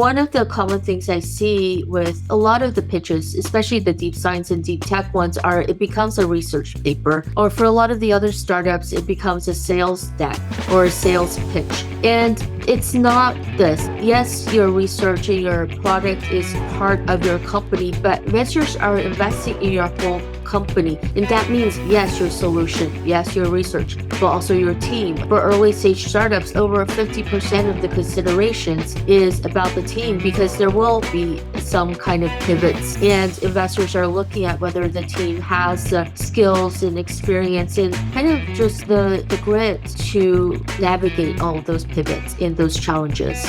One of the common things I see with a lot of the pitches, especially the deep science and deep tech ones, are it becomes a research paper. Or for a lot of the other startups, it becomes a sales deck or a sales pitch. And it's not this. Yes, your research and your product is part of your company, but investors are investing in your whole company. And that means, yes, your solution, yes, your research, but also your team. For early stage startups, over 50% of the considerations is about the team because there will be some kind of pivots, and investors are looking at whether the team has the skills and experience and kind of just the grit to navigate all of those pivots and those challenges.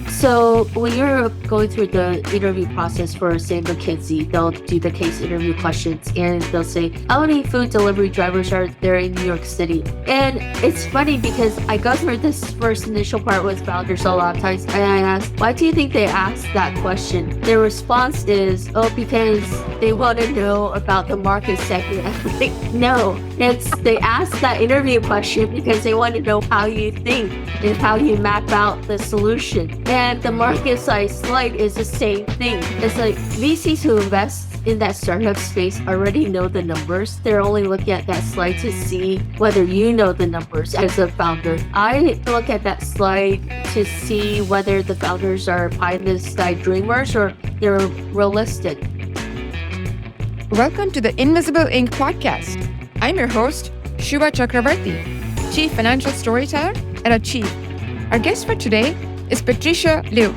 So when you're going through the interview process for, say, McKinsey, they'll do the case interview questions and they'll say, how many food delivery drivers are there in New York City? And it's funny because I go through this first initial part with founders a lot of times and I ask, why do you think they asked that question? Their response is, oh, because they want to know about the market segment. I'm like, no, they ask that interview question because they want to know how you think and how you map out the solution. And the market size slide is the same thing. It's like VCs who invest in that startup space already know the numbers. They're only looking at that slide to see whether you know the numbers as a founder. I look at that slide to see whether the founders are pie in the sky dreamers or they're realistic. Welcome to the Invisible Ink podcast. I'm your host, Shubha Chakravarti, Chief Financial Storyteller at Achieve. Our guest for today is Patricia Liu.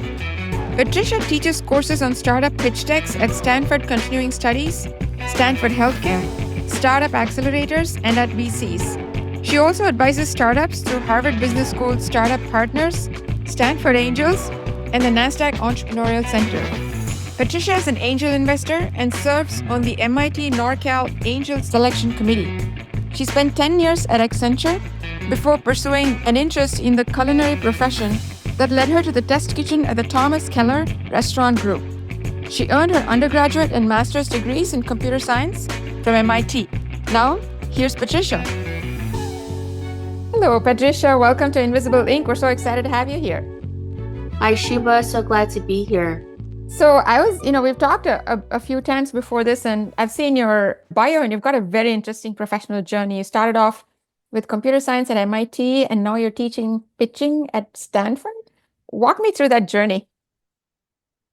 Patricia teaches courses on startup pitch decks at Stanford Continuing Studies, Stanford Healthcare, startup accelerators, and at VCs. She also advises startups through Harvard Business School Startup Partners, Stanford Angels, and the NASDAQ Entrepreneurial Center. Patricia is an angel investor and serves on the MIT NorCal Angel Selection Committee. She spent 10 years at Accenture before pursuing an interest in the culinary profession that led her to the test kitchen at the Thomas Keller Restaurant Group. She earned her undergraduate and master's degrees in computer science from MIT. Now, here's Patricia. Hello, Patricia. Welcome to Invisible Ink. We're so excited to have you here. Hi, Shubha. So glad to be here. So we've talked a few times before this, and I've seen your bio, and you've got a very interesting professional journey. You started off with computer science at MIT, and now you're teaching pitching at Stanford. Walk me through that journey.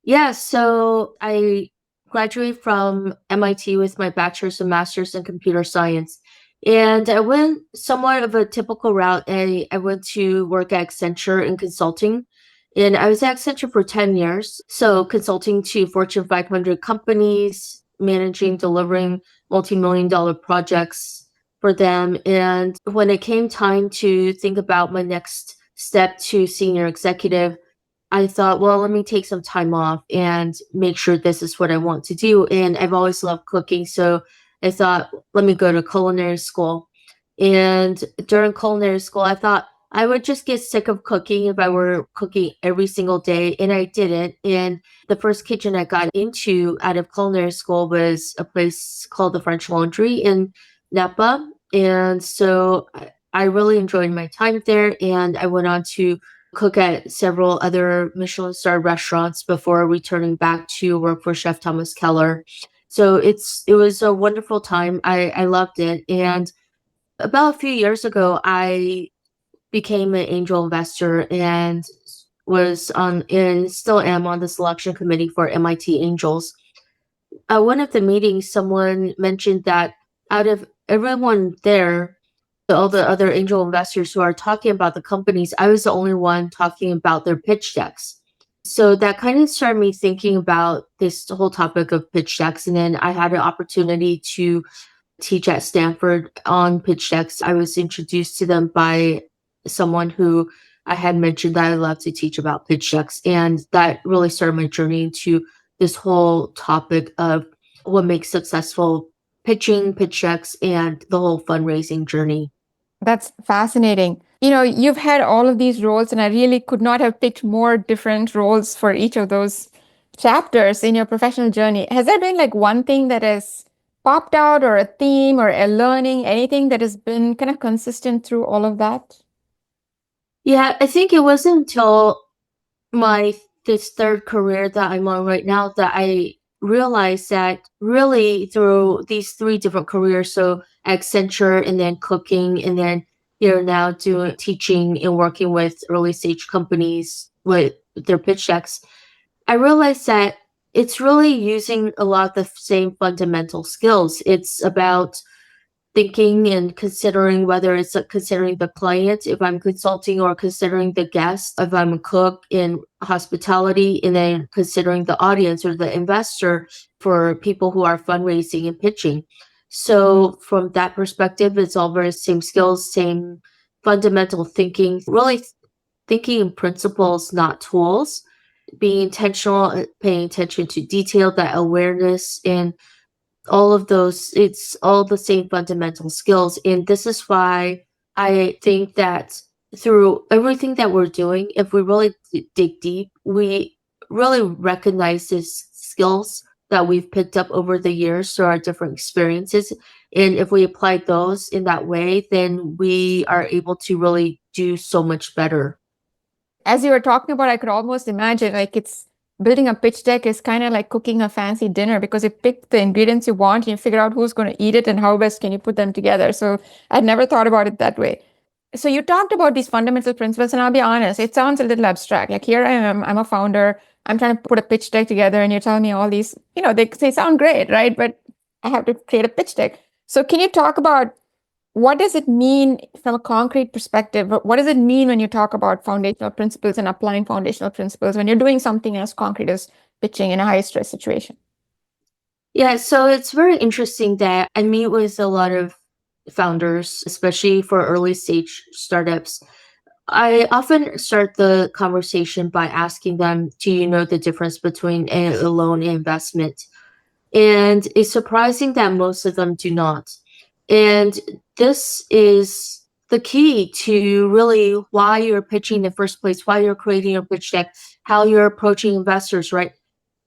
Yeah, so I graduated from MIT with my bachelor's and master's in computer science. And I went somewhat of a typical route. I went to work at Accenture in consulting. And I was at Accenture for 10 years. So consulting to Fortune 500 companies, managing, delivering multi-million-dollar projects for them. And when it came time to think about my next step to senior executive, I thought, well, let me take some time off and make sure this is what I want to do. And I've always loved cooking. So I thought, let me go to culinary school. And during culinary school, I thought I would just get sick of cooking if I were cooking every single day. And I didn't. And the first kitchen I got into out of culinary school was a place called the French Laundry in Napa. And so I really enjoyed my time there, and I went on to cook at several other Michelin-starred restaurants before returning back to work for Chef Thomas Keller. So it was a wonderful time. I loved it. And about a few years ago, I became an angel investor and still am on the selection committee for MIT Angels. One of the meetings, someone mentioned that out of everyone there, all the other angel investors who are talking about the companies, I was the only one talking about their pitch decks. So that kind of started me thinking about this whole topic of pitch decks. And then I had an opportunity to teach at Stanford on pitch decks. I was introduced to them by someone who I had mentioned that I love to teach about pitch decks. And that really started my journey into this whole topic of what makes successful pitching, pitch decks, and the whole fundraising journey. That's fascinating. You've had all of these roles, and I really could not have picked more different roles for each of those chapters in your professional journey. Has there been like one thing that has popped out, or a theme, or a learning, anything that has been kind of consistent through all of that? Yeah, I think it wasn't until my this third career that I'm on right now that I realized that really through these three different careers, so Accenture and then cooking and then here now doing teaching and working with early stage companies with their pitch decks, I realized that it's really using a lot of the same fundamental skills. It's about thinking and considering whether it's considering the client if I'm consulting or considering the guest if I'm a cook in hospitality, and then considering the audience or the investor for people who are fundraising and pitching. So from that perspective, it's all very same skills, same fundamental thinking, really thinking in principles, not tools, being intentional, paying attention to detail, that awareness, and all of those, it's all the same fundamental skills. And this is why I think that through everything that we're doing, if we really dig deep, we really recognize these skills that we've picked up over the years through our different experiences. And if we apply those in that way, then we are able to really do so much better. As you were talking about, I could almost imagine like it's building a pitch deck is kind of like cooking a fancy dinner because you pick the ingredients you want and you figure out who's going to eat it and how best can you put them together. So I'd never thought about it that way. So you talked about these fundamental principles, and I'll be honest, it sounds a little abstract. Like here I am, I'm a founder, I'm trying to put a pitch deck together, and you're telling me all these, they sound great, right? But I have to create a pitch deck. So can you talk about what does it mean from a concrete perspective? What does it mean when you talk about foundational principles and applying foundational principles when you're doing something as concrete as pitching in a high stress situation? Yeah, so it's very interesting that I meet with a lot of founders, especially for early stage startups. I often start the conversation by asking them, do you know the difference between a loan and investment? And it's surprising that most of them do not. And this is the key to really why you're pitching in the first place, why you're creating your pitch deck, how you're approaching investors, right?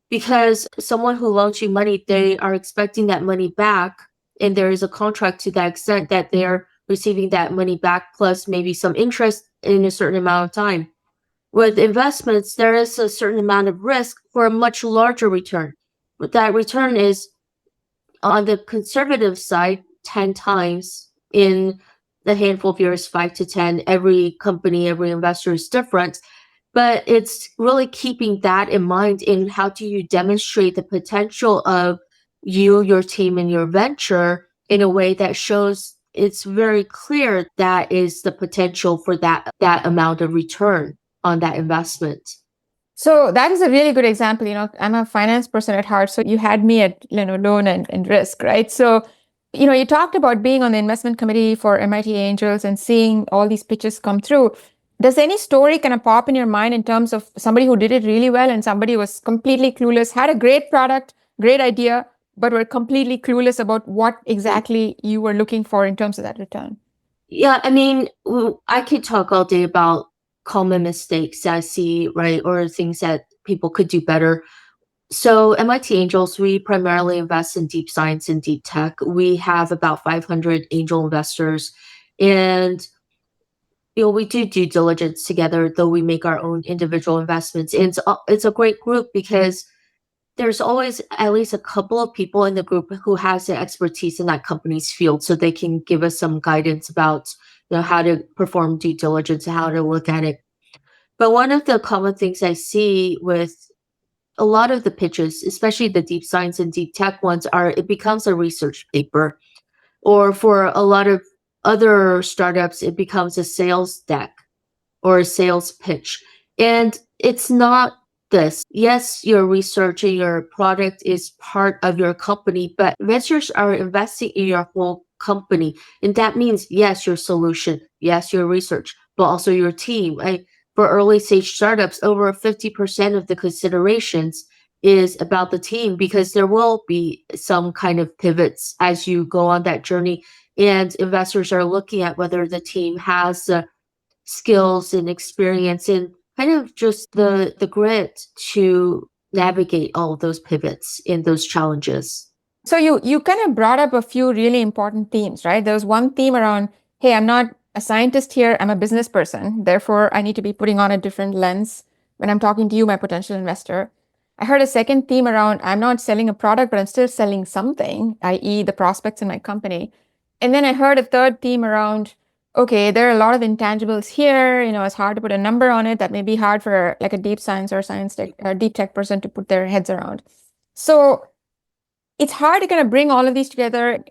Because someone who loans you money, they are expecting that money back, and there is a contract to that extent that they're receiving that money back plus maybe some interest in a certain amount of time. With investments, there is a certain amount of risk for a much larger return. But that return is on the conservative side, 10 times in a handful of years, 5 to 10. Every company, every investor is different. But it's really keeping that in mind in how do you demonstrate the potential of you, your team, and your venture in a way that shows it's very clear that is the potential for that amount of return on that investment. So that is a really good example. I'm a finance person at heart. So you had me at loan and risk, right? So, you talked about being on the investment committee for MIT Angels and seeing all these pitches come through. Does any story kind of pop in your mind in terms of somebody who did it really well and somebody was completely clueless, had a great product, great idea, but were completely clueless about what exactly you were looking for in terms of that return? Yeah, I mean, I could talk all day about common mistakes I see, right, or things that people could do better. So MIT Angels, we primarily invest in deep science and deep tech. We have about 500 angel investors, and we do due diligence together, though we make our own individual investments. And it's a great group because there's always at least a couple of people in the group who has the expertise in that company's field, so they can give us some guidance about how to perform due diligence, how to look at it. But one of the common things I see with a lot of the pitches, especially the deep science and deep tech ones, are it becomes a research paper. Or for a lot of other startups, it becomes a sales deck or a sales pitch. And it's not this. Yes, your research and your product is part of your company, but investors are investing in your whole company. And that means, yes, your solution, yes, your research, but also your team. For early stage startups, over 50% of the considerations is about the team, because there will be some kind of pivots as you go on that journey. And investors are looking at whether the team has the skills and experience and kind of just the grit to navigate all of those pivots and those challenges. So you kind of brought up a few really important themes, right? There was one theme around, hey, I'm not a scientist here, I'm a business person. Therefore, I need to be putting on a different lens when I'm talking to you, my potential investor. I heard a second theme around I'm not selling a product, but I'm still selling something, i.e., the prospects in my company. And then I heard a third theme around, okay, there are a lot of intangibles here. It's hard to put a number on it. That may be hard for like a deep science or science tech or deep tech person to put their heads around. So it's hard to kind of bring all of these together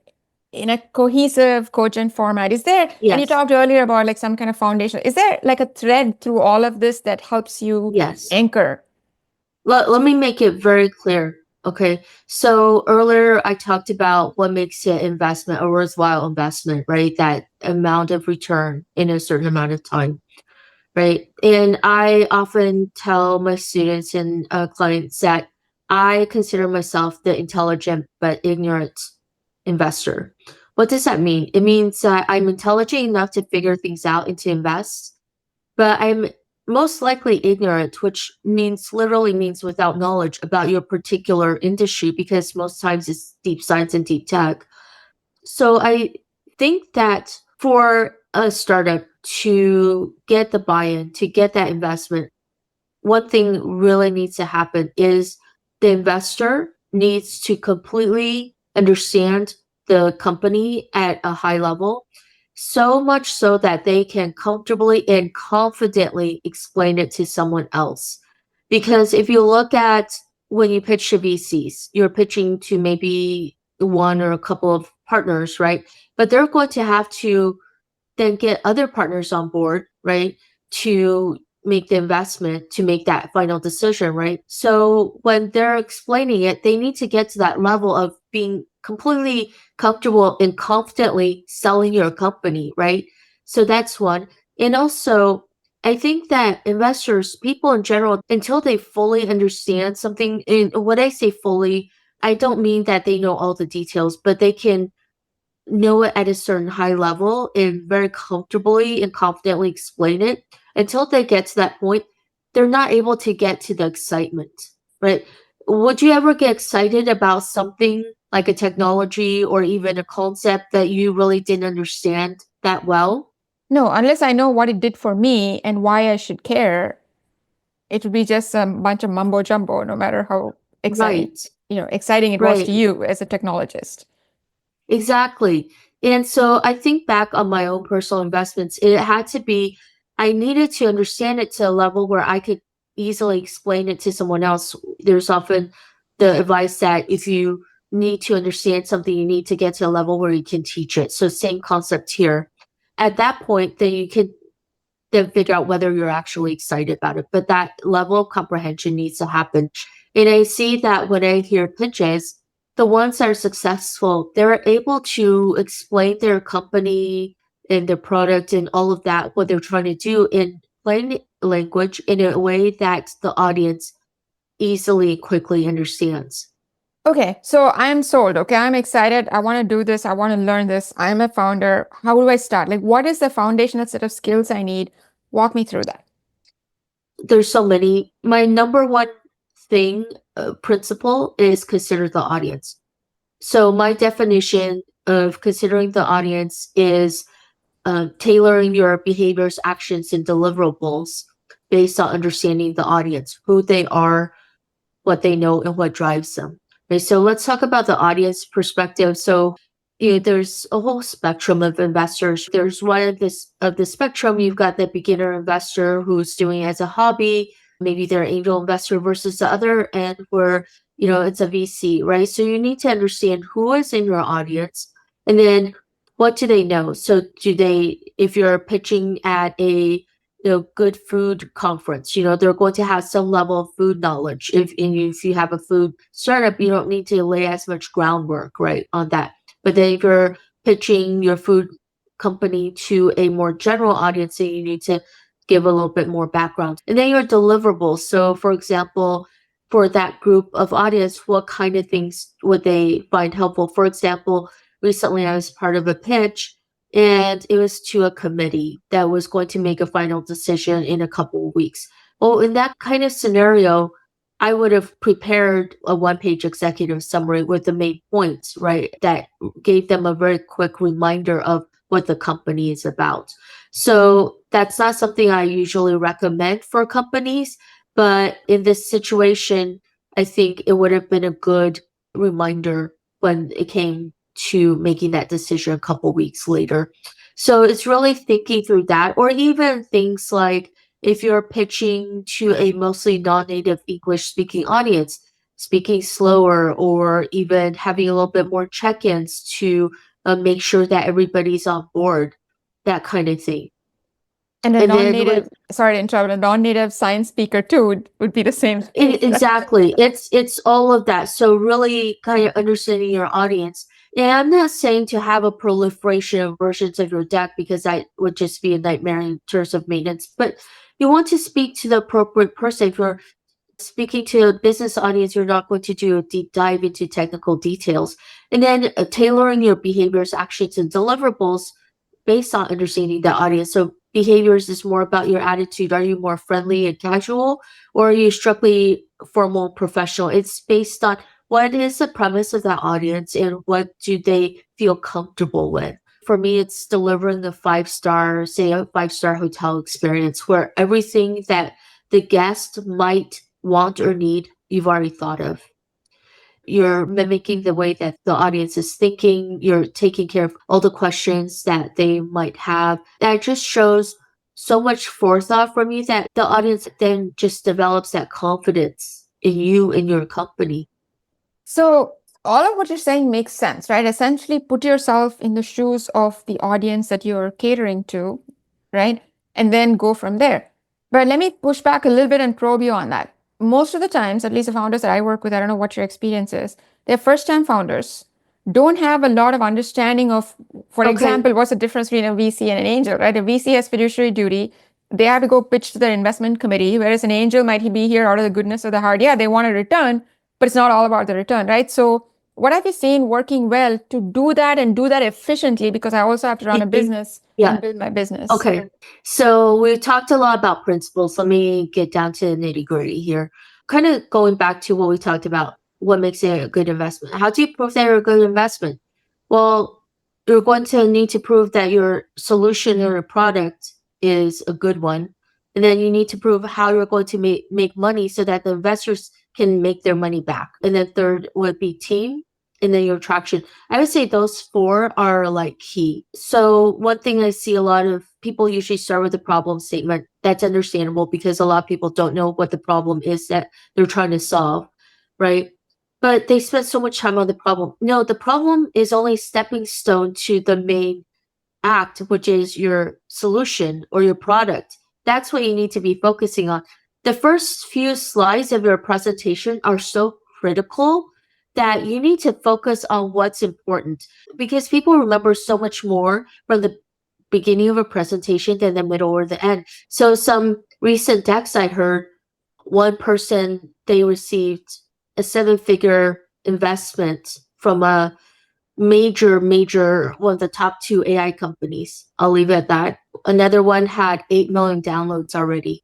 in a cohesive, cogent format. Is there, and you Yes. talked earlier about like some kind of foundation, is there like a thread through all of this that helps you Yes. anchor? Let me make it very clear. Okay. So earlier I talked about what makes an investment a worthwhile investment, right? That amount of return in a certain amount of time, right? And I often tell my students and clients that I consider myself the intelligent but ignorant investor. What does that mean? It means that I'm intelligent enough to figure things out and to invest, but I'm most likely ignorant, which literally means without knowledge about your particular industry, because most times it's deep science and deep tech. So I think that for a startup to get the buy-in, to get that investment, one thing really needs to happen is the investor needs to completely understand the company at a high level, so much so that they can comfortably and confidently explain it to someone else. Because if you look at when you pitch to VCs, you're pitching to maybe one or a couple of partners, right? But they're going to have to then get other partners on board, right? To make the investment, to make that final decision, right? So when they're explaining it, they need to get to that level of being completely comfortable and confidently selling your company, right? So that's one. And also, I think that investors, people in general, until they fully understand something, and when I say fully, I don't mean that they know all the details, but they can know it at a certain high level and very comfortably and confidently explain it. Until they get to that point, they're not able to get to the excitement, right? Would you ever get excited about something like a technology or even a concept that you really didn't understand that well? No, unless I know what it did for me and why I should care, it would be just a bunch of mumbo jumbo, no matter how exciting, Right, exciting it was to right. you as a technologist. Exactly. And so I think back on my own personal investments, it had to be, I needed to understand it to a level where I could easily explain it to someone else. There's often the advice that if you need to understand something, you need to get to a level where you can teach it. So same concept here. At that point, then you can then figure out whether you're actually excited about it. But that level of comprehension needs to happen. And I see that when I hear pitches, the ones that are successful, they're able to explain their company and their product and all of that, what they're trying to do in plain language in a way that the audience easily, quickly understands. Okay, so I'm sold. Okay, I'm excited. I want to do this. I want to learn this. I'm a founder. How do I start? Like, what is the foundational set of skills I need? Walk me through that. There's so many. My number one thing, principle is consider the audience. So my definition of considering the audience is tailoring your behaviors, actions, and deliverables based on understanding the audience, who they are, what they know, and what drives them. Okay, so let's talk about the audience perspective. So there's a whole spectrum of investors. There's one of the spectrum. You've got the beginner investor who's doing it as a hobby. Maybe they're an angel investor versus the other end where it's a VC, right? So you need to understand who is in your audience, and then what do they know. So if you're pitching at a good food conference, they're going to have some level of food knowledge. If you have a food startup, you don't need to lay as much groundwork, right, on that. But then if you're pitching your food company to a more general audience, then you need to give a little bit more background. And then your deliverables. So for example, for that group of audience, what kind of things would they find helpful? For example, recently I was part of a pitch and it was to a committee that was going to make a final decision in a couple of weeks. Well, in that kind of scenario, I would have prepared a one-page executive summary with the main points, right? That gave them a very quick reminder of what the company is about. So that's not something I usually recommend for companies, But in this situation, I think it would have been a good reminder when it came to making that decision a couple weeks later. So it's really thinking through that, or even things like if you're pitching to a mostly non-native English speaking audience, speaking slower, or even having a little bit more check-ins to make sure that everybody's on board, that kind of thing. And a And then with non-native, sorry to interrupt, a non-native science speaker too would be the same case. exactly. It's all of that. So really kind of understanding your audience. And I'm not saying to have a proliferation of versions of your deck because that would just be a nightmare in terms of maintenance. But you want to speak to the appropriate person. If you're speaking to a business audience, you're not going to do a deep dive into technical details. And then tailoring your behaviors, actions, and deliverables based on understanding the audience. So behaviors is more about your attitude. Are you more friendly and casual, or are you strictly formal, professional? It's based on what is the premise of that audience and what do they feel comfortable with. For me, it's delivering a 5-star, say a 5-star hotel experience where everything that the guest might want or need, you've already thought of. You're mimicking the way that the audience is thinking. You're taking care of all the questions that they might have. That just shows so much forethought from you that the audience then just develops that confidence in you and your company. So all of what you're saying makes sense, right? Essentially, put yourself in the shoes of the audience that you're catering to, right? And then go from there. But let me push back a little bit and probe you on that. Most of the times, at least the founders that I work with, I don't know what your experience is, they're first-time founders, don't have a lot of understanding of, for Okay. example, what's the difference between a VC and an angel, right? A VC has fiduciary duty. They have to go pitch to their investment committee, whereas an angel might be here out of the goodness of the heart. Yeah, they want a return, but it's not all about the return, right? So what have you seen working well to do that and do that efficiently? Because I also have to run a business and build my business. Okay. So we've talked a lot about principles. Let me get down to the nitty gritty here. Kind of going back to what we talked about, what makes it a good investment. How do you prove that you're a good investment? Well, you're going to need to prove that your solution or your product is a good one. And then you need to prove how you're going to make money so that the investors can make their money back. And then third would be team, and then your traction. I would say those 4 are like key. So one thing I see a lot of people usually start with the problem statement. That's understandable because a lot of people don't know what the problem is that they're trying to solve, right? But they spend so much time on the problem. No, the problem is only a stepping stone to the main act, which is your solution or your product. That's what you need to be focusing on. The first few slides of your presentation are so critical that you need to focus on what's important because people remember so much more from the beginning of a presentation than the middle or the end. So some recent decks I heard, one person, they received a 7-figure investment from a major, one of the top 2 AI companies. I'll leave it at that. Another one had 8 million downloads already.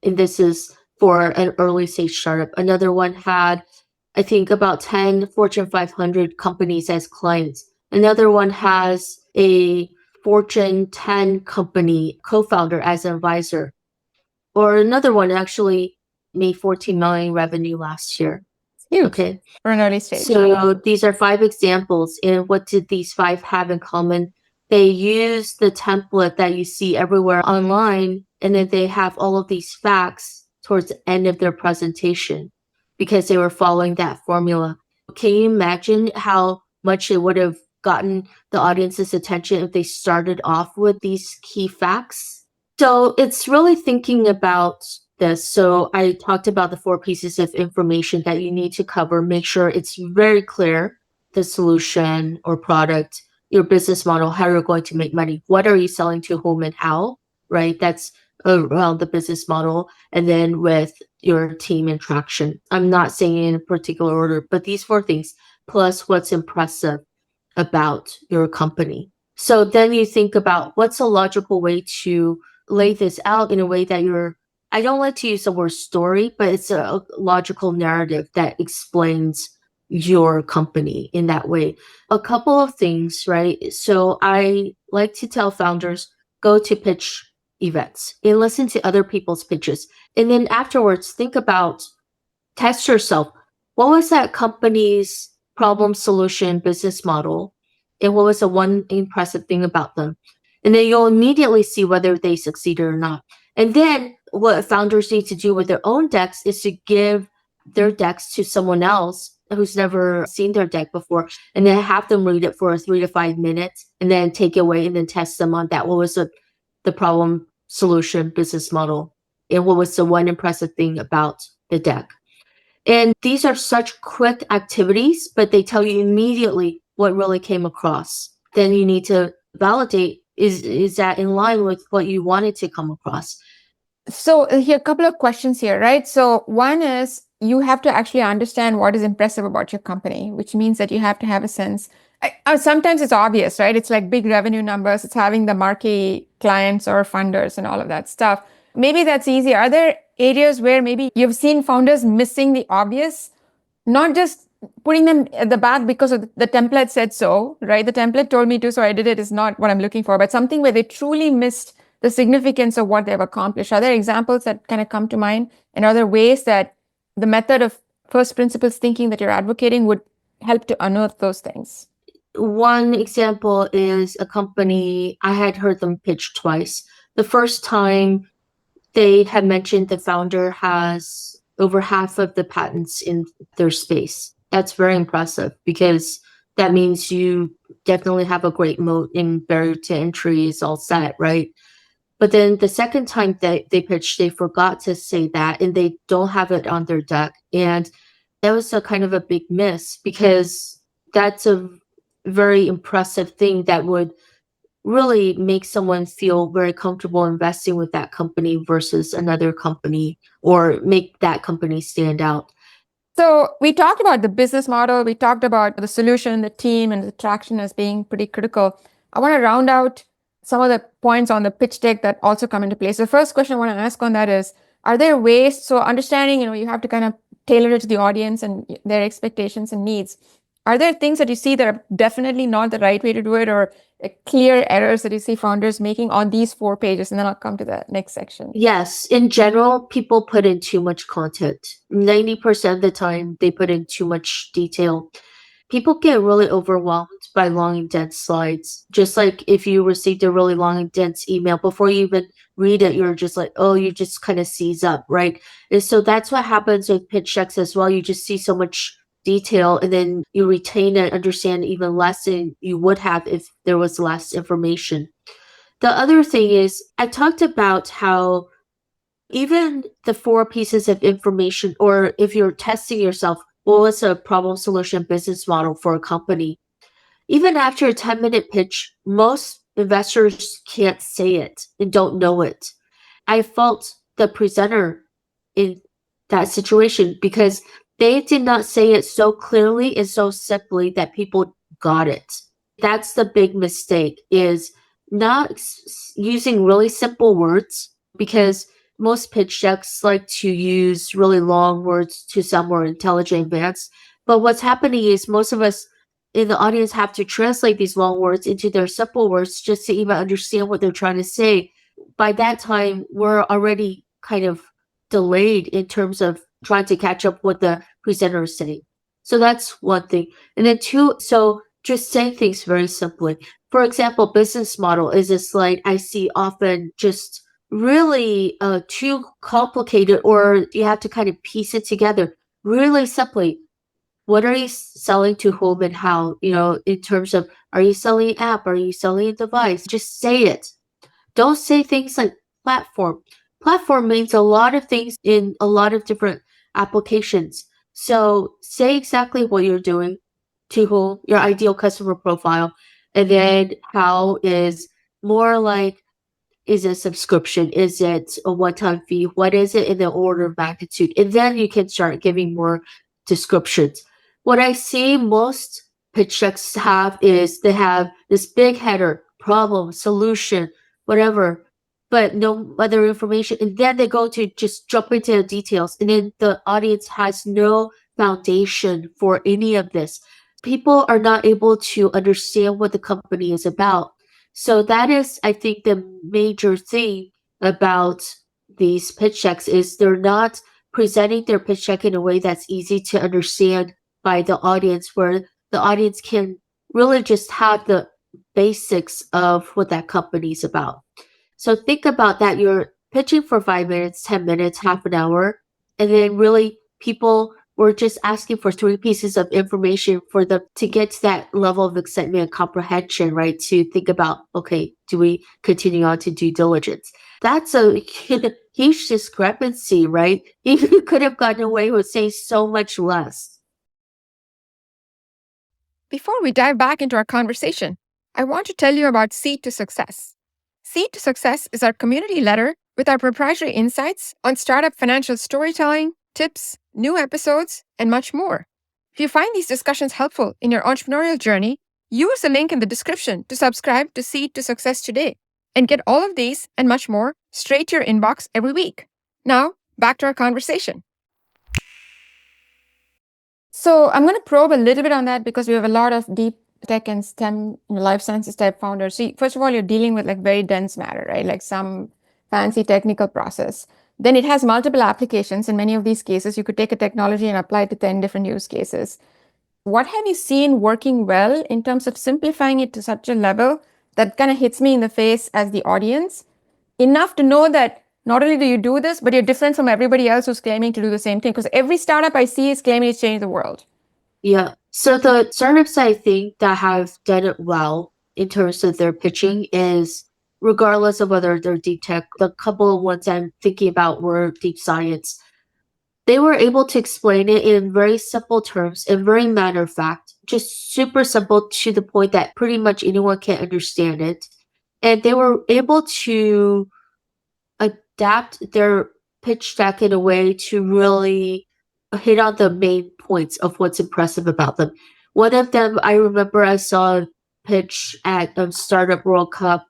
And this is for an early stage startup. Another one had, I think, about 10 Fortune 500 companies as clients. Another one has a Fortune 10 company co-founder as an advisor. Or another one actually made 14 million revenue last year. Huge. Okay. For an early stage. So these are 5 examples. And what did these 5 have in common? They use the template that you see everywhere online, and then they have all of these facts towards the end of their presentation because they were following that formula. Can you imagine how much it would have gotten the audience's attention if they started off with these key facts? So it's really thinking about this. So I talked about the 4 pieces of information that you need to cover. Make sure it's very clear, the solution or product, your business model, how you're going to make money. What are you selling to whom and how, right? That's around the business model. And then with your team and traction. I'm not saying in a particular order, but these 4 things, plus what's impressive about your company. So then you think about what's a logical way to lay this out in a way that I don't like to use the word story, but it's a logical narrative that explains your company in that way. A couple of things, right? So I like to tell founders, go to pitch events and listen to other people's pitches. And then afterwards, test yourself. What was that company's problem solution business model? And what was the one impressive thing about them? And then you'll immediately see whether they succeeded or not. And then what founders need to do with their own decks is to give their decks to someone else who's never seen their deck before, and then have them read it for 3 to 5 minutes and then take it away and then test them on that. What was the problem solution business model? And what was the one impressive thing about the deck? And these are such quick activities, but they tell you immediately what really came across. Then you need to validate, is that in line with what you wanted to come across? So here, a couple of questions here, right? So one is you have to actually understand what is impressive about your company, which means that you have to have a sense. Sometimes it's obvious, right? It's like big revenue numbers. It's having the marquee clients or funders and all of that stuff. Maybe that's easy. Are there areas where maybe you've seen founders missing the obvious, not just putting them at the back because of the template said so, right? The template told me to, so I did it is not what I'm looking for, but something where they truly missed the significance of what they've accomplished. Are there examples that kind of come to mind? And are there ways that the method of first principles thinking that you're advocating would help to unearth those things? One example is a company, I had heard them pitch twice. The first time they had mentioned the founder has over half of the patents in their space. That's very impressive because that means you definitely have a great moat and barrier to entry is all set, right? But then the second time that they pitched, they forgot to say that and they don't have it on their deck. And that was a kind of a big miss because that's a very impressive thing that would really make someone feel very comfortable investing with that company versus another company or make that company stand out. So we talked about the business model, we talked about the solution, the team, and the traction as being pretty critical. I want to round out some of the points on the pitch deck that also come into play. So the first question I want to ask on that is, are there ways, so understanding, you have to kind of tailor it to the audience and their expectations and needs. Are there things that you see that are definitely not the right way to do it, or clear errors that you see founders making on these 4 pages? And then I'll come to the next section. Yes, in general, people put in too much content. 90% of the time, they put in too much detail. People get really overwhelmed by long and dense slides. Just like if you received a really long and dense email, before you even read it, you're just like, oh, you just kind of seize up, right? And so that's what happens with pitch decks as well. You just see so much detail and then you retain and understand even less than you would have if there was less information. The other thing is, I talked about how even the 4 pieces of information, or if you're testing yourself, what was a problem solution business model for a company? Even after a 10-minute pitch, most investors can't say it and don't know it. I fault the presenter in that situation because they did not say it so clearly and so simply that people got it. That's the big mistake, is not using really simple words, because most pitch decks like to use really long words to sound more intelligent and advanced. But what's happening is most of us in the audience have to translate these long words into their simple words just to even understand what they're trying to say. By that time, we're already kind of delayed in terms of trying to catch up what the presenter is saying. So that's one thing. And then 2, so just saying things very simply. For example, business model is a slide I see often just really too complicated, or you have to kind of piece it together really simply. What are you selling to whom and how? In terms of, are you selling an app? Are you selling a device? Just say it. Don't say things like platform. Platform means a lot of things in a lot of different applications. So say exactly what you're doing, to whom, your ideal customer profile, and then how is more like, is it a subscription? Is it a one-time fee? What is it in the order of magnitude? And then you can start giving more descriptions. What I see most pitch decks have is they have this big header, problem, solution, whatever, but no other information. And then they go to just jump into the details. And then the audience has no foundation for any of this. People are not able to understand what the company is about. So that is, I think, the major thing about these pitch decks is they're not presenting their pitch deck in a way that's easy to understand by the audience, where the audience can really just have the basics of what that company's about. So think about that. You're pitching for 5 minutes, 10 minutes, half an hour, and then really people were just asking for three pieces of information for them to get to that level of excitement and comprehension, right? To think about, okay, do we continue on to due diligence? That's a huge discrepancy, right? You could have gotten away with saying so much less. Before we dive back into our conversation, I want to tell you about Seed to Success. Seed to Success is our community letter with our proprietary insights on startup financial storytelling, tips, new episodes, and much more. If you find these discussions helpful in your entrepreneurial journey, use the link in the description to subscribe to Seed to Success today and get all of these and much more straight to your inbox every week. Now, back to our conversation. So I'm going to probe a little bit on that because we have a lot of deep tech and STEM life sciences type founders. So first of all, you're dealing with like very dense matter, right? Like some fancy technical process. Then it has multiple applications. In many of these cases, you could take a technology and apply it to 10 different use cases. What have you seen working well in terms of simplifying it to such a level that kind of hits me in the face as the audience, enough to know that not only do you do this, but you're different from everybody else who's claiming to do the same thing? Because every startup I see is claiming to change the world. Yeah. So the startups I think that have done it well in terms of their pitching is, regardless of whether they're deep tech, the couple of ones I'm thinking about were deep science. They were able to explain it in very simple terms and very matter of fact, just super simple to the point that pretty much anyone can understand it. And they were able to adapt their pitch deck in a way to really hit on the main points of what's impressive about them. One of them, I remember I saw a pitch at Startup World Cup,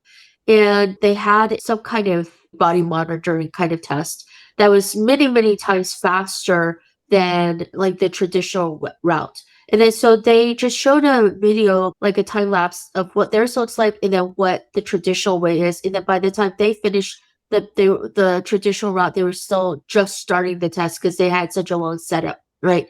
and they had some kind of body monitoring kind of test that was many, many times faster than like the traditional route. And then so they just showed a video, like a time lapse of what theirs looks like and then what the traditional way is. And then by the time they finished the traditional route, they were still just starting the test because they had such a long setup, right?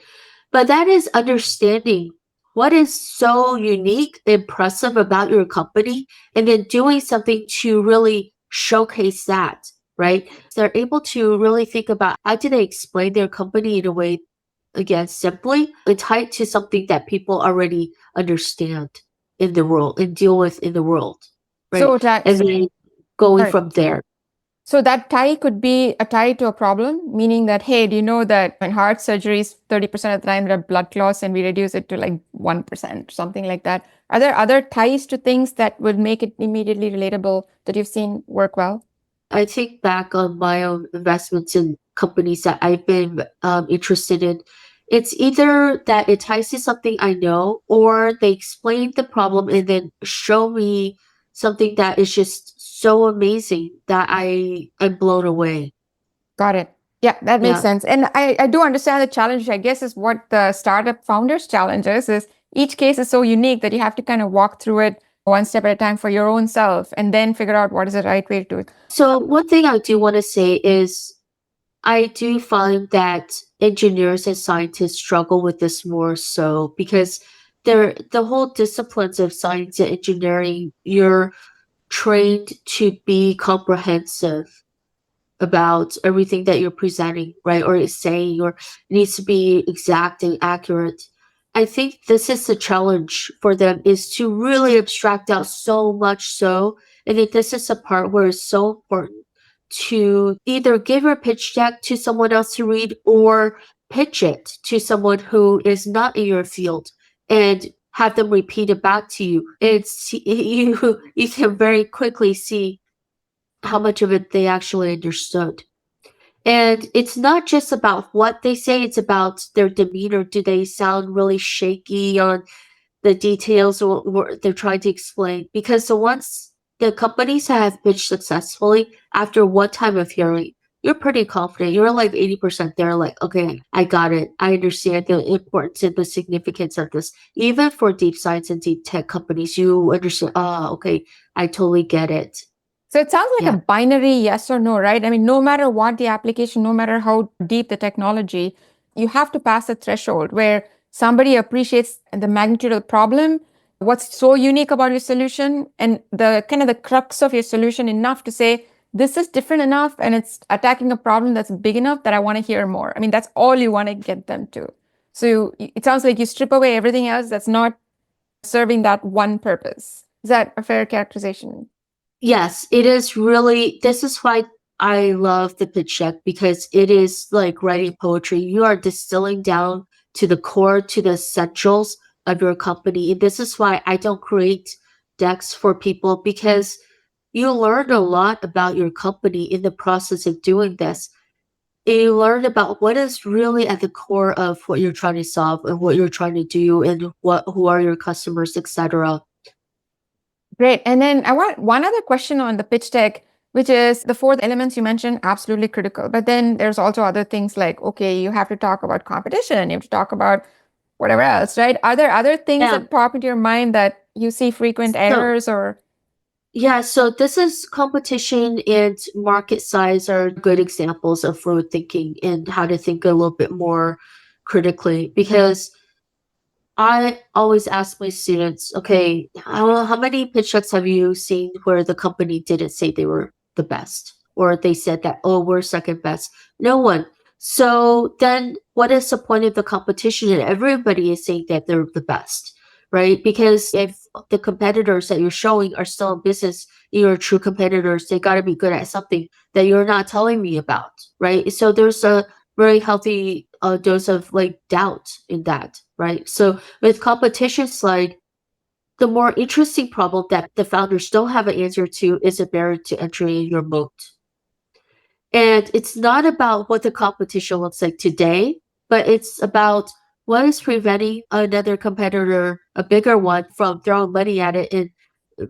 But that is understanding what is so unique, impressive about your company, and then doing something to really showcase that, right? They're able to really think about how do they explain their company in a way, again, simply and tied to something that people already understand in the world and deal with in the world, right? So that, and then going right. from there. So that tie could be a tie to a problem, meaning that, hey, do you know that in heart surgeries, 30% of the time there are blood clots and we reduce it to like 1%, something like that. Are there other ties to things that would make it immediately relatable that you've seen work well? I think back on my own investments in companies that I've been interested in. It's either that it ties to something I know, or they explain the problem and then show me something that is just so amazing that I'm blown away. Got it. Yeah, that makes Yeah. sense. And I do understand the challenge, I guess, is what the startup founders challenge is each case is so unique that you have to kind of walk through it one step at a time for your own self and then figure out what is the right way to do it. So one thing I do want to say is I do find that engineers and scientists struggle with this more so because the whole disciplines of science and engineering, you're trained to be comprehensive about everything that you're presenting, right? Or is saying, or needs to be exact and accurate. I think this is the challenge for them, is to really abstract out so much so. And then this is the part where it's so important to either give your pitch deck to someone else to read or pitch it to someone who is not in your field and have them repeat it back to you. It's you can very quickly see how much of it they actually understood. And it's not just about what they say, it's about their demeanor. Do they sound really shaky on the details or what they're trying to explain? Because once the companies have pitched successfully, after one time of hearing, you're pretty confident. You're like 80% there, like, okay, I got it. I understand the importance and the significance of this. Even for deep science and deep tech companies, you understand, okay, I totally get it. So it sounds like Yeah. a binary yes or no, right? I mean, no matter what the application, no matter how deep the technology, you have to pass a threshold where somebody appreciates the magnitude of the problem, what's so unique about your solution, and the kind of the crux of your solution enough to say, this is different enough and it's attacking a problem that's big enough that I want to hear more. I mean, that's all you want to get them to. So it sounds like you strip away everything else that's not serving that one purpose. Is that a fair characterization? Yes, it is really, this is why I love the pitch deck because it is like writing poetry. You are distilling down to the core, to the essentials of your company. And this is why I don't create decks for people because you learn a lot about your company in the process of doing this. You learn about what is really at the core of what you're trying to solve and what you're trying to do and who are your customers, etc. Great. And then I want one other question on the pitch deck, which is the four elements you mentioned, absolutely critical. But then there's also other things like, okay, you have to talk about competition, you have to talk about whatever else, right? Are there other things Yeah. that pop into your mind that you see frequent So errors or? yeah, so this is competition and market size are good examples of fluid thinking and how to think a little bit more critically because I always ask my students, okay, how many pitch decks have you seen where the company didn't say they were the best or they said that, oh, we're second best? No one. So then what is the point of the competition? And everybody is saying that they're the best, right? Because if the competitors that you're showing are still in business, you're true competitors, they got to be good at something that you're not telling me about, right? So there's a very healthy dose of like doubt in that, right? So with competition slide, the more interesting problem that the founders don't have an answer to is a barrier to entry in your moat. And it's not about what the competition looks like today, but it's about what is preventing another competitor, a bigger one, from throwing money at it and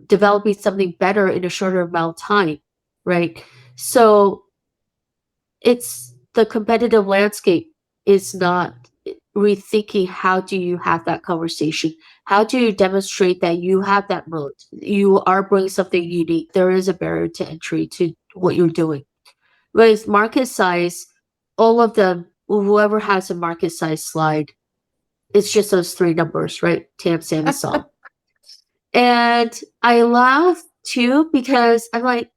developing something better in a shorter amount of time, right? So it's the competitive landscape is not rethinking how do you have that conversation? How do you demonstrate that you have that moat? You are bringing something unique. There is a barrier to entry to what you're doing. With market size, all of them, whoever has a market size slide, it's just those three numbers, right? TAM, SAM, and SOM. And I laugh too because I'm like,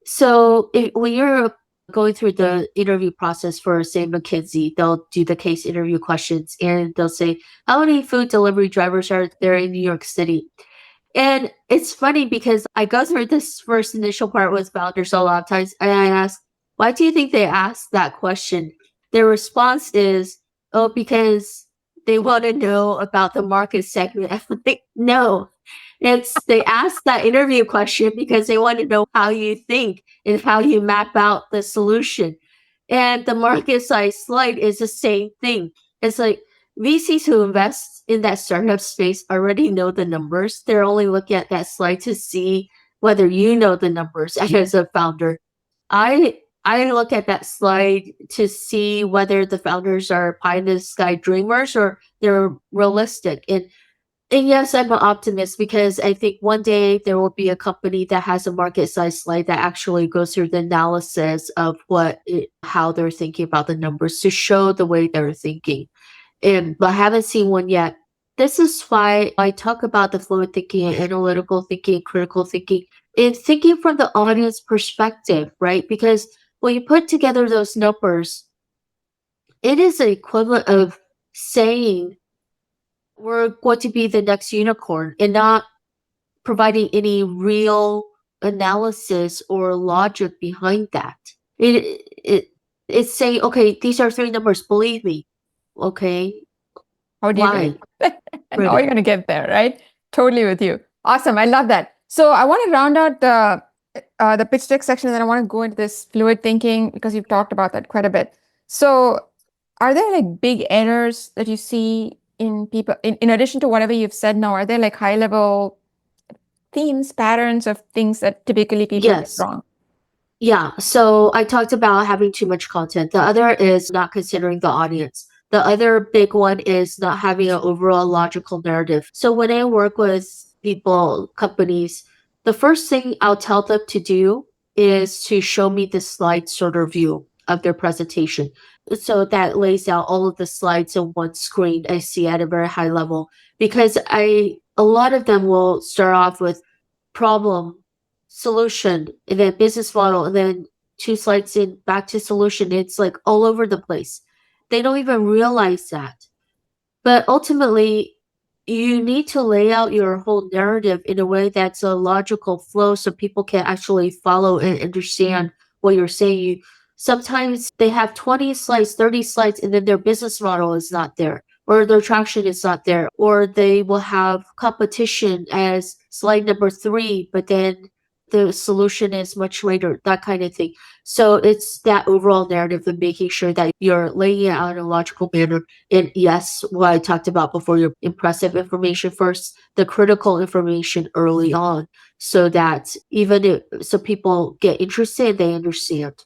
so when you're going through the interview process for, say, McKinsey, they'll do the case interview questions and they'll say, how many food delivery drivers are there in New York City? And it's funny because I go through this first initial part with founders a lot of times and I ask, why do you think they asked that question? Their response is, oh, because they want to know about the market segment. I'm like, no, it's they ask that interview question because they want to know how you think and how you map out the solution. And the market size slide is the same thing. It's like VCs who invest in that startup space already know the numbers. They're only looking at that slide to see whether you know the numbers as a founder. I look at that slide to see whether the founders are pie in the sky dreamers or they're realistic. And yes, I'm an optimist because I think one day there will be a company that has a market size slide that actually goes through the analysis of how they're thinking about the numbers to show the way they're thinking. But I haven't seen one yet. This is why I talk about the fluid thinking, analytical thinking, critical thinking, and thinking from the audience perspective, right? Because when you put together those numbers, it is the equivalent of saying we're going to be the next unicorn and not providing any real analysis or logic behind that. It it's saying, okay, these are three numbers, believe me. Okay, How do you do why? it? And how are you Critical. going to get there, right? Totally with you. Awesome. I love that. So I want to round out the pitch deck section, and then I want to go into this fluid thinking because you've talked about that quite a bit. So are there like big errors that you see in people in addition to whatever you've said now? Are there like high level themes, patterns of things that typically people get Yes. wrong? Yeah. So I talked about having too much content. The other is not considering the audience. The other big one is not having an overall logical narrative. So when I work with people, companies, the first thing I'll tell them to do is to show me the slide sort of view of their presentation. So that lays out all of the slides on one screen I see at a very high level. Because a lot of them will start off with problem, solution, and then business model, and then two slides in back to solution. It's like all over the place. They don't even realize that. But ultimately, you need to lay out your whole narrative in a way that's a logical flow so people can actually follow and understand what you're saying. Sometimes they have 20 slides, 30 slides, and then their business model is not there, or their traction is not there, or they will have competition as slide number 3, but then the solution is much later, that kind of thing. So it's that overall narrative and making sure that you're laying it out in a logical manner. And yes, what I talked about before, your impressive information first, the critical information early on, so that so people get interested, they understand.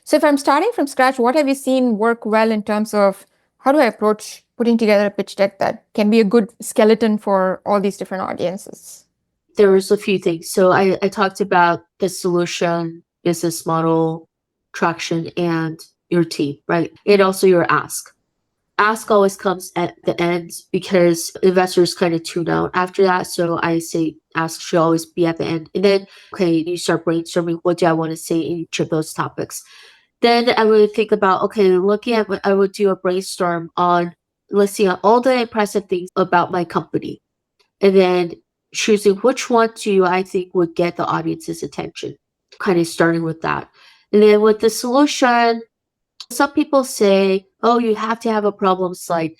So if I'm starting from scratch, what have you seen work well in terms of how do I approach putting together a pitch deck that can be a good skeleton for all these different audiences? There's a few things. So I talked about the solution, business model, traction, and your team, right? And also your ask. Ask always comes at the end because investors kind of tune out after that. So I say ask should always be at the end. And then, okay, you start brainstorming, what do I want to say in each of those topics? Then I would think about, okay, looking at what I would do a brainstorm on listing out all the impressive things about my company. And then choosing which one do I think would get the audience's attention, kind of starting with that. And then with the solution, some people say, oh, you have to have a problem slide.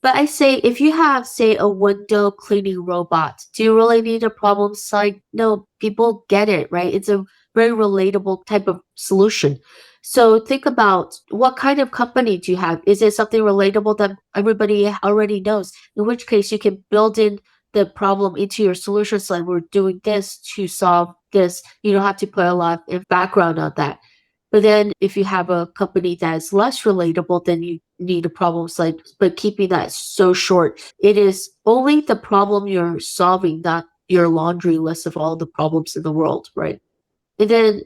But I say, if you have, say, a window cleaning robot, do you really need a problem slide? No, people get it, right? It's a very relatable type of solution. So think about what kind of company do you have? Is it something relatable that everybody already knows? In which case you can build in the problem into your solution slide. We're doing this to solve this. You don't have to put a lot of background on that. But then if you have a company that is less relatable, then you need a problem slide. But keeping that so short, it is only the problem you're solving, not your laundry list of all the problems in the world, right? And then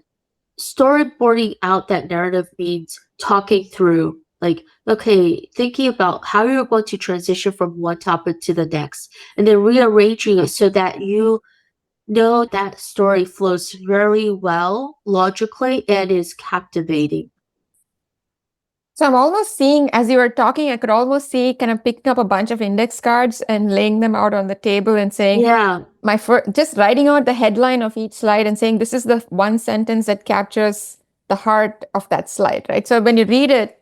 storyboarding out that narrative means talking through, like, okay, thinking about how you're going to transition from one topic to the next, and then rearranging it so that you know that story flows very well logically and is captivating. So I'm almost seeing, as you were talking, I could almost see kind of picking up a bunch of index cards and laying them out on the table and saying, yeah, just writing out the headline of each slide and saying, this is the one sentence that captures the heart of that slide, right? So when you read it,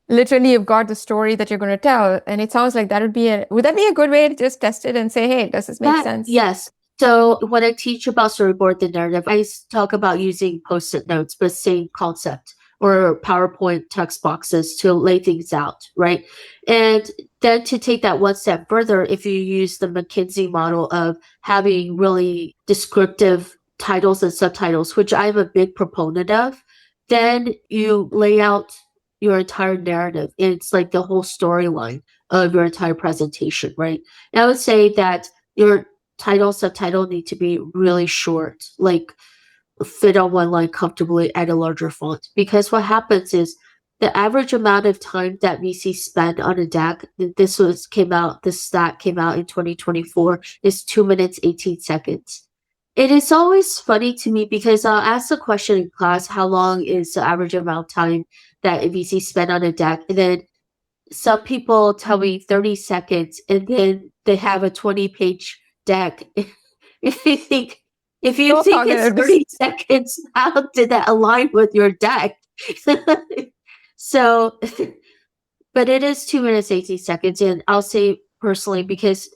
literally you've got the story that you're going to tell. And it sounds like would that be a good way to just test it and say, hey, does this make sense? Yes. So when I teach about storyboard the narrative, I talk about using post-it notes, but same concept, or PowerPoint text boxes to lay things out, right? And then to take that one step further, if you use the McKinsey model of having really descriptive titles and subtitles, which I'm a big proponent of, then you lay out your entire narrative. And it's like the whole storyline of your entire presentation, right? And I would say that your title, subtitle need to be really short, like fit on one line comfortably at a larger font. Because what happens is the average amount of time that VC spend on a deck, this stat came out in 2024, is 2 minutes, 18 seconds. It is always funny to me because I'll ask a question in class, how long is the average amount of time that a VC spend on a deck? And then some people tell me 30 seconds, and then they have a 20-page deck. If you think it's 30 seconds, how did that align with your deck? So, but it is 2 minutes, 18 seconds. And I'll say personally, because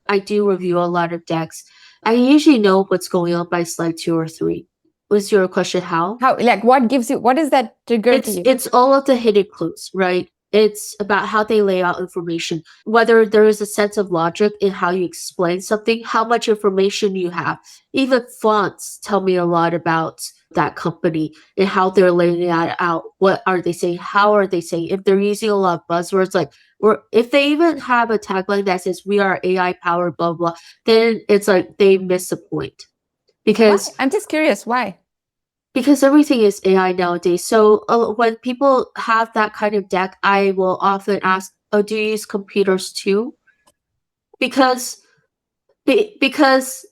I do review a lot of decks, I usually know what's going on by slide 2 or 3. Was your question how? Like what is that trigger to you? It's all of the hidden clues, right? It's about how they lay out information, whether there is a sense of logic in how you explain something, how much information you have. Even fonts tell me a lot about that company and how they're laying it out. What are they saying? How are they saying? If they're using a lot of buzzwords, or if they even have a tagline that says, we are AI powered, blah, blah, then it's like they miss the point. Why? because I'm just curious. Why? everything is AI nowadays. So when people have that kind of deck, I will often ask, "Oh, do you use computers too?" Because because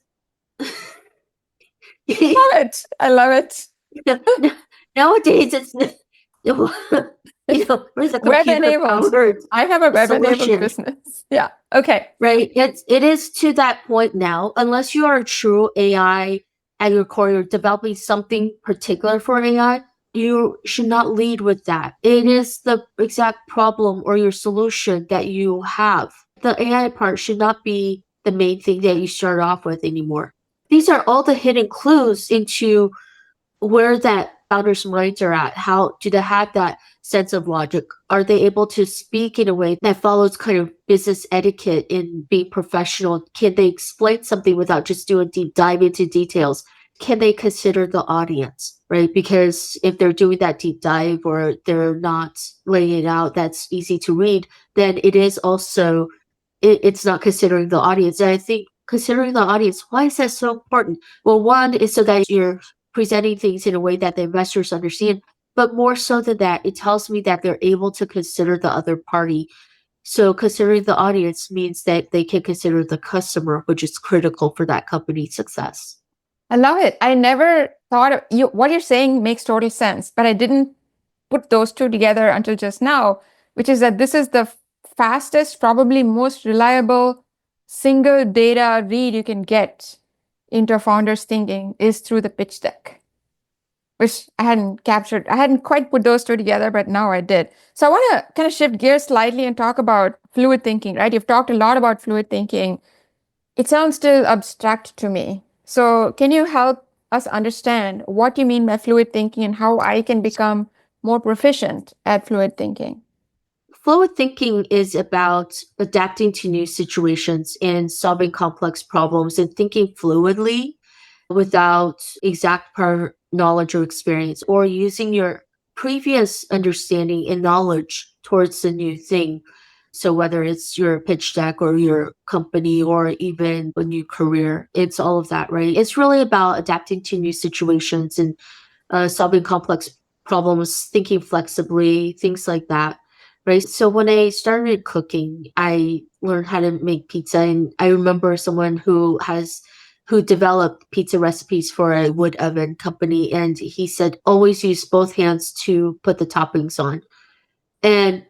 Love it. I love it. nowadays it's It's where's a web computer enabled. powered I have a web enabled solution, business. Yeah. Okay. right? It is to that point now. Unless you are a true AI at your core, you're developing something particular for AI, you should not lead with that. It is the exact problem or your solution that you have. The AI part should not be the main thing that you start off with anymore. These are all the hidden clues into where that founder's minds are at. How do they have that sense of logic? Are they able to speak in a way that follows kind of business etiquette and being professional? Can they explain something without just doing deep dive into details? Can they consider the audience, right? Because if they're doing that deep dive or they're not laying it out that's easy to read, then it is also it's not considering the audience. And I think considering the audience, why is that so important? Well, one is so that you're presenting things in a way that the investors understand, but more so than that, it tells me that they're able to consider the other party. So considering the audience means that they can consider the customer, which is critical for that company's success. I love it. I never thought of you. What you're saying makes total sense, but I didn't put those two together until just now, which is that this is the fastest, probably most reliable single data read you can get into a founder's thinking is through the pitch deck, which I hadn't captured. I hadn't quite put those two together, but now I did. So I want to kind of shift gears slightly and talk about fluid thinking, right? You've talked a lot about fluid thinking. It sounds still abstract to me. So can you help us understand what you mean by fluid thinking and how I can become more proficient at fluid thinking? Fluid thinking is about adapting to new situations and solving complex problems and thinking fluidly without exact prior knowledge or experience, or using your previous understanding and knowledge towards the new thing. So whether it's your pitch deck or your company or even a new career, it's all of that, right? It's really about adapting to new situations and solving complex problems, thinking flexibly, things like that. Right. So when I started cooking, I learned how to make pizza. And I remember someone who developed pizza recipes for a wood oven company. And he said, always use both hands to put the toppings on. And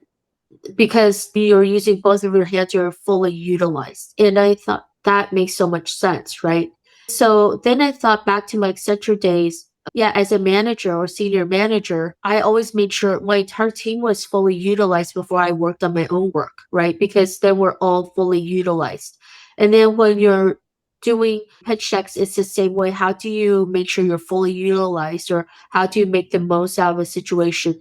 because you're using both of your hands, you're fully utilized. And I thought that makes so much sense, right? So then I thought back to my Accenture days. Yeah, as a manager or senior manager, I always made sure my entire team was fully utilized before I worked on my own work, right? Because they were all fully utilized. And then when you're doing pitch decks, it's the same way. How do you make sure you're fully utilized, or how do you make the most out of a situation?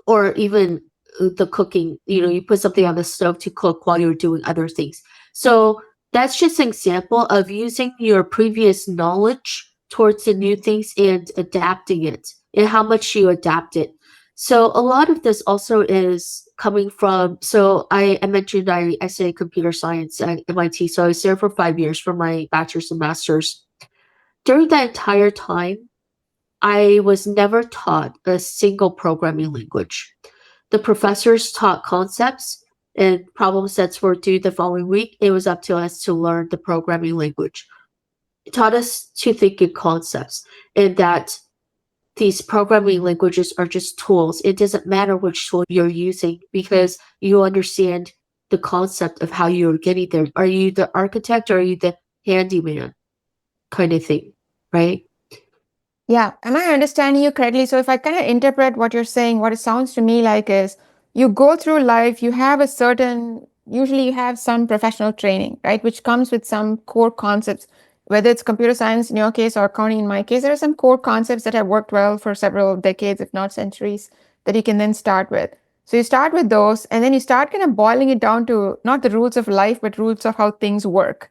Or even the cooking, you put something on the stove to cook while you're doing other things. So that's just an example of using your previous knowledge towards the new things and adapting it and how much you adapt it. So a lot of this also is coming from, so I mentioned I studied computer science at MIT. So I was there for 5 years for my bachelor's and master's. During that entire time, I was never taught a single programming language. The professors taught concepts and problem sets were due the following week. It was up to us to learn the programming language. It taught us to think in concepts and that these programming languages are just tools. It doesn't matter which tool you're using because you understand the concept of how you're getting there. Are you the architect or are you the handyman kind of thing, right? Yeah, am I understanding you correctly? So if I kind of interpret what you're saying, what it sounds to me like is you go through life, you have a certain, usually you have some professional training, right? Which comes with some core concepts, whether it's computer science in your case or accounting in my case, there are some core concepts that have worked well for several decades, if not centuries, that you can then start with. So you start with those, and then you start kind of boiling it down to not the rules of life, but rules of how things work,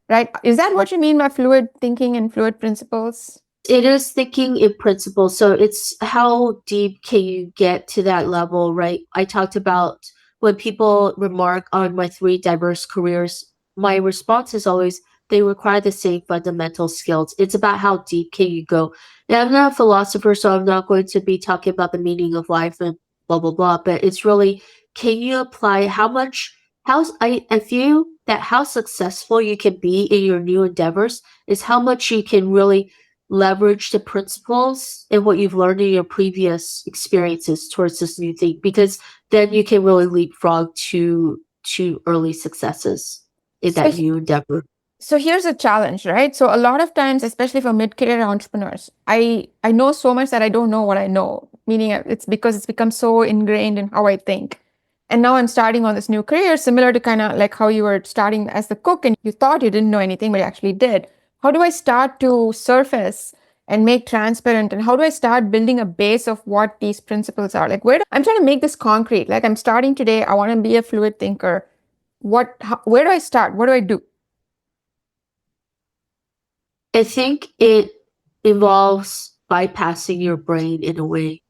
right? Is that what you mean by fluid thinking and fluid principles? It is thinking in principle. So it's how deep can you get to that level, right? I talked about when people remark on my three diverse careers, my response is always, They require the same fundamental skills. It's about how deep can you go. Now, I'm not a philosopher, so I'm not going to be talking about the meaning of life and blah, blah, blah, but it's really, can you apply I feel that how successful you can be in your new endeavors is how much you can really leverage the principles and what you've learned in your previous experiences towards this new thing, because then you can really leapfrog to early successes in So that new endeavor. So here's a challenge, right? So a lot of times, especially for mid-career entrepreneurs, I know so much that I don't know what I know, meaning it's because it's become so ingrained in how I think. And now I'm starting on this new career, similar to kind of like how you were starting as the cook and you thought you didn't know anything, but you actually did. How do I start to surface and make transparent? And how do I start building a base of what these principles are? Like I'm trying to make this concrete. Like I'm starting today, I want to be a fluid thinker. Where do I start? What do I do? I think it involves bypassing your brain in a way.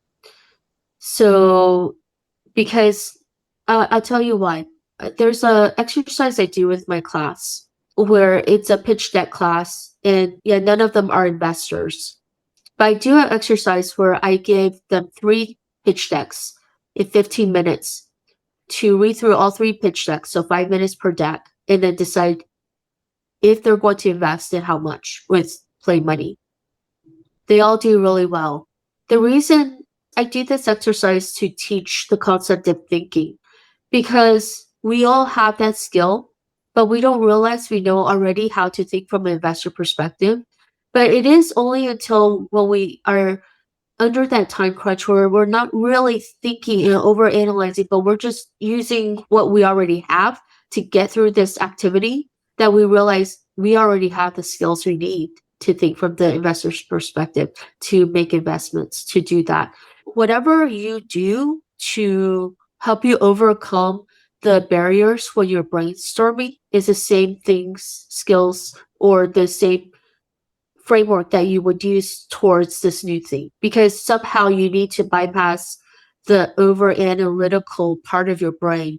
So, because I'll tell you why. There's a exercise I do with my class where it's a pitch deck class, and yeah, none of them are investors. But I do an exercise where I give them 3 pitch decks in 15 minutes to read through all 3 pitch decks, so 5 minutes per deck, and then decide if they're going to invest and how much with play money. They all do really well. The reason I do this exercise to teach the concept of thinking, because we all have that skill, but we don't realize we know already how to think from an investor perspective. But it is only until when we are under that time crunch where we're not really thinking and over analyzing, but we're just using what we already have to get through this activity, that we realize we already have the skills we need to think from the investor's perspective, to make investments, to do that. Whatever you do to help you overcome the barriers when you're brainstorming is the same things, skills, or the same framework that you would use towards this new thing, because somehow you need to bypass the over analytical part of your brain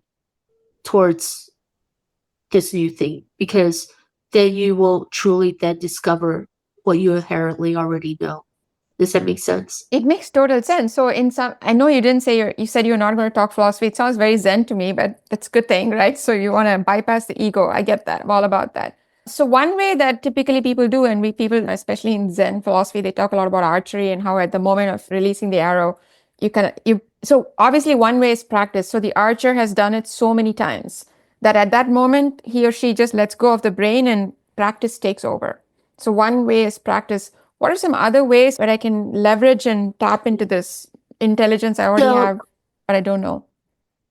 towards this new thing, because then you will truly then discover what you inherently already know. Does that make sense? It makes total sense. So I know you didn't say you said you're not going to talk philosophy. It sounds very Zen to me, but that's a good thing, right? So you want to bypass the ego. I get that. I'm all about that. So one way that typically people do, and people, especially in Zen philosophy, they talk a lot about archery and how at the moment of releasing the arrow, so obviously one way is practice. So the archer has done it so many times that at that moment, he or she just lets go of the brain and practice takes over. So one way is practice. What are some other ways where I can leverage and tap into this intelligence I already have, but I don't know?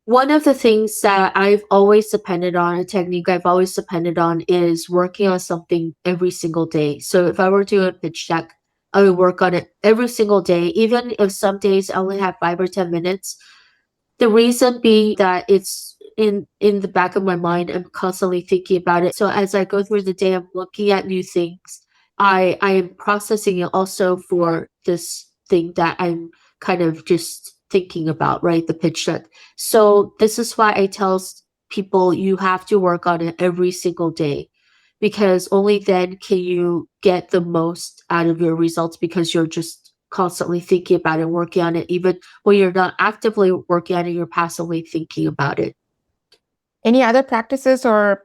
One of the things that I've always depended on, a technique I've always depended on, is working on something every single day. So if I were to do a pitch deck, I would work on it every single day, even if some days I only have 5 or 10 minutes. The reason being that it's in the back of my mind, I'm constantly thinking about it. So as I go through the day, I'm looking at new things. I am processing it also for this thing that I'm kind of just thinking about, right? The pitch deck. So this is why I tell people you have to work on it every single day, because only then can you get the most out of your results, because you're just constantly thinking about it, working on it. Even when you're not actively working on it, you're passively thinking about it. Any other practices or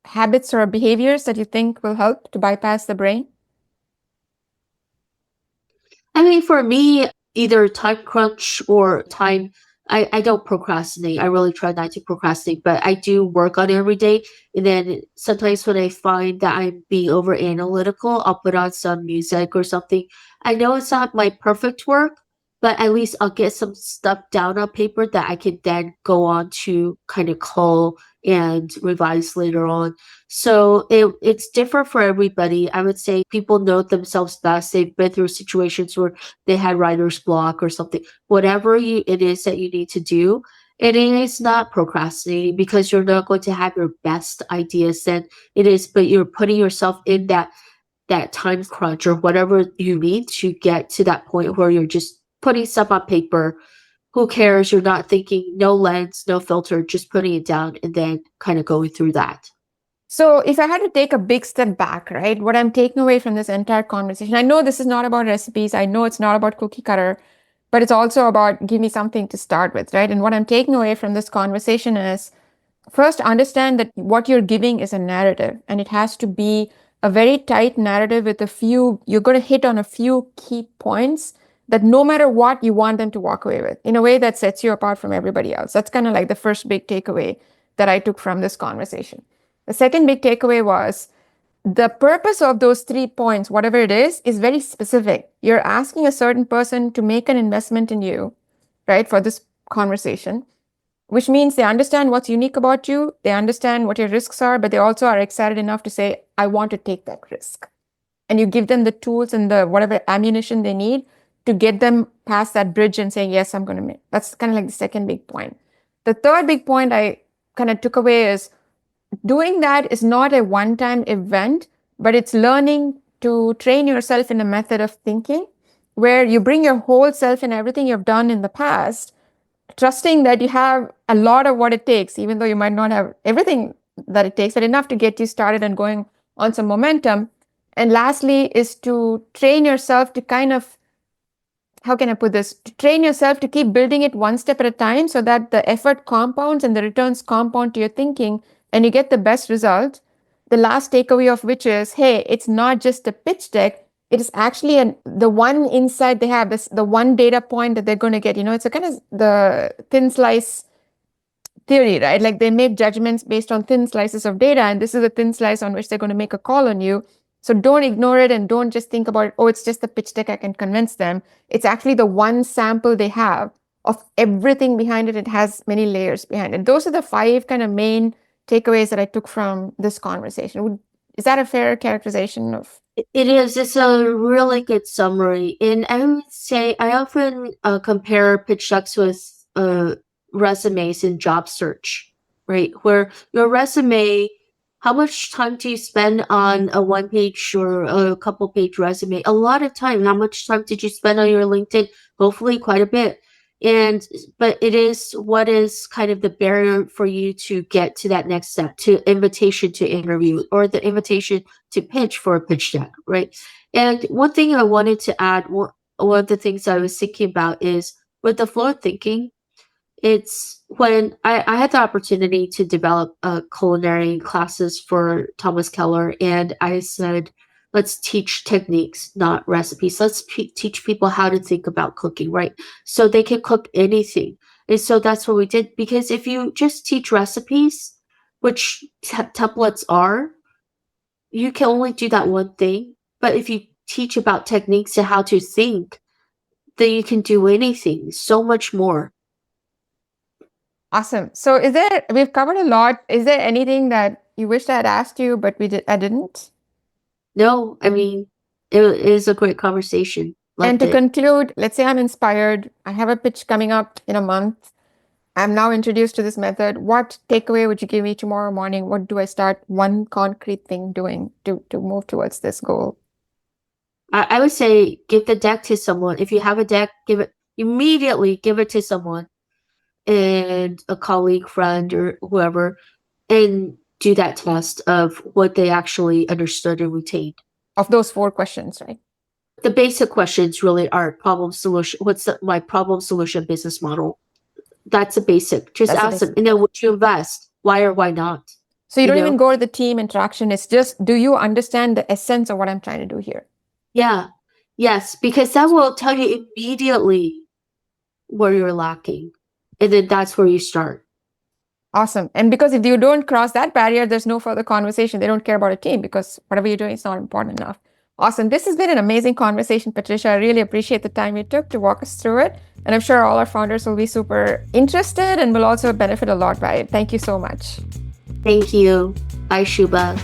habits or behaviors that you think will help to bypass the brain? I mean, for me, either time crunch or time, I don't procrastinate. I really try not to procrastinate, but I do work on it every day. And then sometimes when I find that I'm being over analytical, I'll put on some music or something. I know it's not my perfect work, but at least I'll get some stuff down on paper that I can then go on to kind of cull and revise later on. So it's different for everybody. I would say people know themselves best. They've been through situations where they had writer's block or something. Whatever it is that you need to do, it is not procrastinating, because you're not going to have your best ideas then. It is, but you're putting yourself in that time crunch or whatever you need to get to that point where you're just putting stuff on paper. Who cares? You're not thinking, no lens, no filter, just putting it down and then kind of going through that. So if I had to take a big step back, right, what I'm taking away from this entire conversation, I know this is not about recipes. I know it's not about cookie cutter, but it's also about give me something to start with, right? And what I'm taking away from this conversation is first understand that what you're giving is a narrative, and it has to be a very tight narrative with you're going to hit on a few key points that no matter what, you want them to walk away with in a way that sets you apart from everybody else. That's kind of like the first big takeaway that I took from this conversation. The second big takeaway was the purpose of those 3 points, whatever it is very specific. You're asking a certain person to make an investment in you, right, for this conversation, which means they understand what's unique about you, they understand what your risks are, but they also are excited enough to say, I want to take that risk. And you give them the tools and the whatever ammunition they need to get them past that bridge and saying, yes, I'm going to make. That's kind of like the second big point. The third big point I kind of took away is doing that is not a one-time event, but it's learning to train yourself in a method of thinking where you bring your whole self and everything you've done in the past, trusting that you have a lot of what it takes, even though you might not have everything that it takes, but enough to get you started and going on some momentum. And lastly is to train yourself to kind of, how can I put this? To train yourself to keep building it one step at a time so that the effort compounds and the returns compound to your thinking and you get the best result. The last takeaway of which is, hey, it's not just a pitch deck. It is actually the one insight they have, the one data point that they're going to get. It's a kind of the thin slice theory, right? Like they make judgments based on thin slices of data, and this is a thin slice on which they're going to make a call on you. So don't ignore it and don't just think about, oh, it's just the pitch deck, I can convince them. It's actually the one sample they have of everything behind it. It has many layers behind it. Those are the 5 kind of main takeaways that I took from this conversation. Is that a fair characterization of? It is. It's a really good summary. And I would say I often compare pitch decks with resumes in job search, right? Where your resume, how much time do you spend on a 1-page or a couple-page resume? A lot of time. How much time did you spend on your LinkedIn? Hopefully quite a bit. But it is what is kind of the barrier for you to get to that next step, to invitation to interview or the invitation to pitch for a pitch deck, right? And one thing I wanted to add, one of the things I was thinking about is with the flow of thinking, it's when I had the opportunity to develop culinary classes for Thomas Keller, and I said, let's teach techniques, not recipes. Let's teach people how to think about cooking, right? So they can cook anything. And so that's what we did. Because if you just teach recipes, which templates are, you can only do that one thing. But if you teach about techniques and how to think, then you can do anything, so much more. Awesome. So we've covered a lot. Is there anything that you wished I had asked you, but I didn't? No, I mean, it is a great conversation. And to conclude, let's say I'm inspired. I have a pitch coming up in a month. I'm now introduced to this method. What takeaway would you give me tomorrow morning? What do I start one concrete thing doing to move towards this goal? I would say give the deck to someone. If you have a deck, immediately give it to someone, and a colleague, friend, or whoever, and do that test of what they actually understood and retained. Of those 4 questions, right? The basic questions really are problem solution. What's my problem solution business model? That's a basic. Just ask them. And then would you invest? Why or why not? So you don't even go to the team interaction. It's just, do you understand the essence of what I'm trying to do here? Yeah. Yes. Because that will tell you immediately where you're lacking. And then that's where you start. Awesome. And because if you don't cross that barrier, there's no further conversation. They don't care about a team because whatever you're doing is not important enough. Awesome. This has been an amazing conversation, Patricia. I really appreciate the time you took to walk us through it. And I'm sure all our founders will be super interested and will also benefit a lot by it. Thank you so much. Thank you. Bye, Shubha.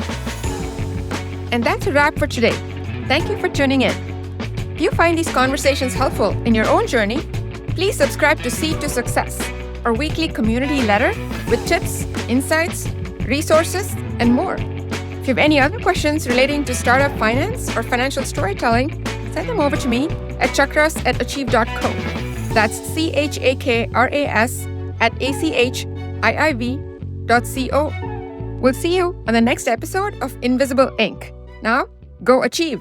And that's a wrap for today. Thank you for tuning in. If you find these conversations helpful in your own journey, please subscribe to Seed to Success, our weekly community letter with tips, insights, resources, and more. If you have any other questions relating to startup finance or financial storytelling, send them over to me at chakras@achieve.co. That's chakras@achiiv.co. We'll see you on the next episode of Invisible Ink. Now, go achieve.